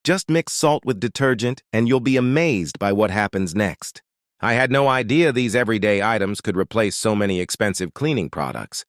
Just mix salt with detergent and you'll be amazed by what happens next. I had no idea these everyday items could replace so many expensive cleaning products.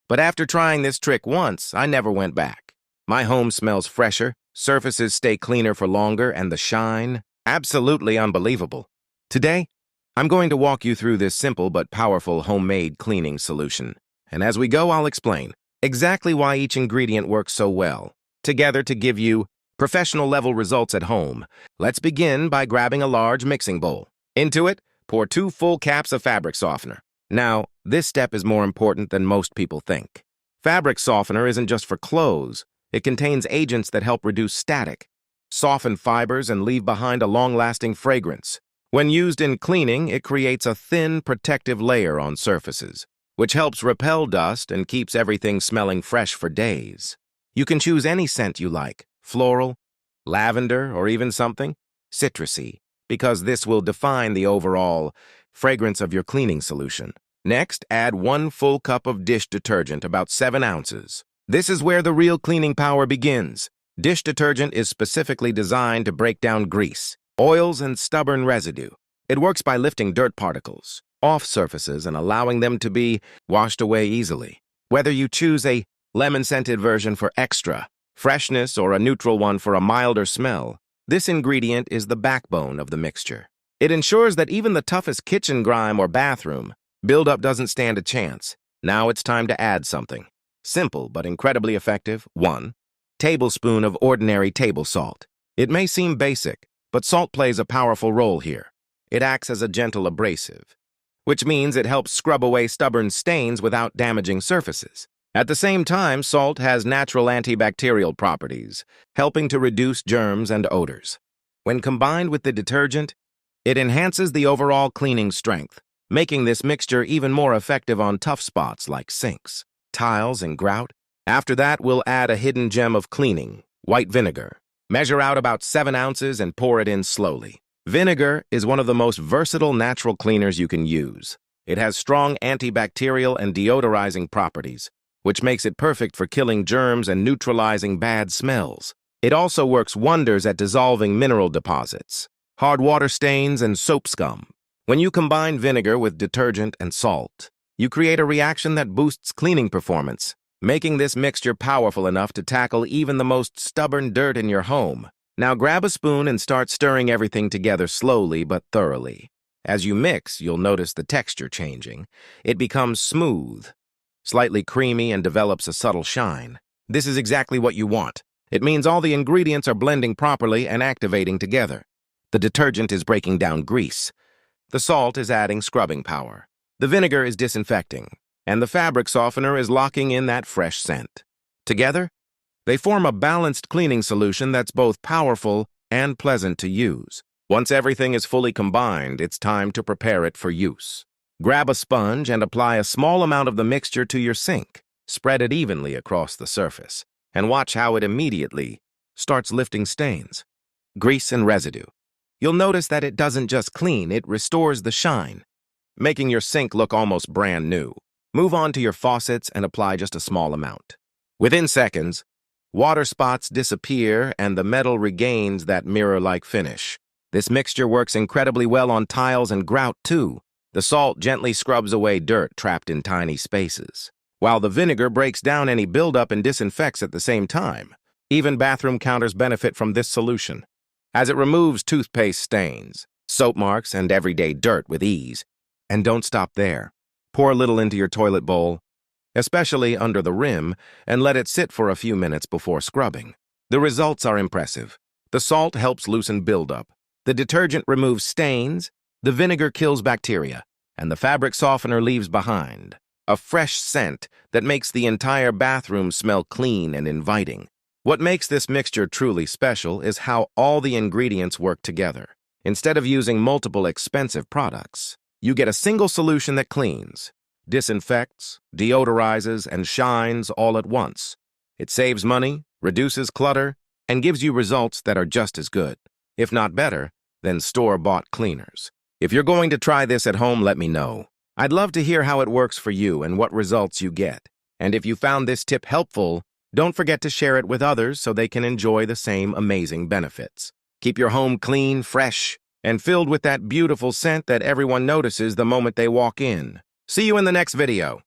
But after trying this trick once, I never went back. My home smells fresher, surfaces stay cleaner for longer, and the shine, absolutely unbelievable. Today, I'm going to walk you through this simple but powerful homemade cleaning solution. And as we go, I'll explain exactly why each ingredient works so well together to give you professional-level results at home. Let's begin by grabbing a large mixing bowl. Into it, pour 2 full caps of fabric softener. Now, this step is more important than most people think. Fabric softener isn't just for clothes. It contains agents that help reduce static, soften fibers, and leave behind a long-lasting fragrance. When used in cleaning, it creates a thin, protective layer on surfaces, which helps repel dust and keeps everything smelling fresh for days. You can choose any scent you like, floral, lavender, or even something citrusy, because this will define the overall fragrance of your cleaning solution. Next, add 1 full cup of dish detergent, about 7 ounces. This is where the real cleaning power begins. Dish detergent is specifically designed to break down grease, oils, and stubborn residue. It works by lifting dirt particles off surfaces and allowing them to be washed away easily. Whether you choose a lemon-scented version for extra freshness or a neutral one for a milder smell, this ingredient is the backbone of the mixture. It ensures that even the toughest kitchen grime or bathroom buildup doesn't stand a chance. Now it's time to add something. Simple but incredibly effective. 1 tablespoon of ordinary table salt. It may seem basic, but salt plays a powerful role here. It acts as a gentle abrasive, which means it helps scrub away stubborn stains without damaging surfaces. At the same time, salt has natural antibacterial properties, helping to reduce germs and odors. When combined with the detergent, it enhances the overall cleaning strength, making this mixture even more effective on tough spots like sinks, tiles, and grout. After that, we'll add a hidden gem of cleaning, white vinegar. Measure out about 7 ounces and pour it in slowly. Vinegar is one of the most versatile natural cleaners you can use. It has strong antibacterial and deodorizing properties, which makes it perfect for killing germs and neutralizing bad smells. It also works wonders at dissolving mineral deposits, hard water stains, and soap scum. When you combine vinegar with detergent and salt, you create a reaction that boosts cleaning performance, making this mixture powerful enough to tackle even the most stubborn dirt in your home. Now grab a spoon and start stirring everything together slowly but thoroughly. As you mix, you'll notice the texture changing. It becomes smooth, slightly creamy, and develops a subtle shine. This is exactly what you want. It means all the ingredients are blending properly and activating together. The detergent is breaking down grease. The salt is adding scrubbing power. The vinegar is disinfecting, and the fabric softener is locking in that fresh scent. Together, they form a balanced cleaning solution that's both powerful and pleasant to use. Once everything is fully combined, it's time to prepare it for use. Grab a sponge and apply a small amount of the mixture to your sink. Spread it evenly across the surface, and watch how it immediately starts lifting stains, grease, and residue. You'll notice that it doesn't just clean, it restores the shine, making your sink look almost brand new. Move on to your faucets and apply just a small amount. Within seconds, water spots disappear and the metal regains that mirror-like finish. This mixture works incredibly well on tiles and grout too. The salt gently scrubs away dirt trapped in tiny spaces, while the vinegar breaks down any buildup and disinfects at the same time. Even bathroom counters benefit from this solution, as it removes toothpaste stains, soap marks, and everyday dirt with ease. And don't stop there. Pour a little into your toilet bowl, especially under the rim, and let it sit for a few minutes before scrubbing. The results are impressive. The salt helps loosen buildup. The detergent removes stains, the vinegar kills bacteria, and the fabric softener leaves behind a fresh scent that makes the entire bathroom smell clean and inviting. What makes this mixture truly special is how all the ingredients work together. Instead of using multiple expensive products, you get a single solution that cleans, disinfects, deodorizes, and shines all at once. It saves money, reduces clutter, and gives you results that are just as good, if not better, than store-bought cleaners. If you're going to try this at home, let me know. I'd love to hear how it works for you and what results you get. And if you found this tip helpful, Don't forget to share it with others so they can enjoy the same amazing benefits. Keep your home clean, fresh, and filled with that beautiful scent that everyone notices the moment they walk in. See you in the next video.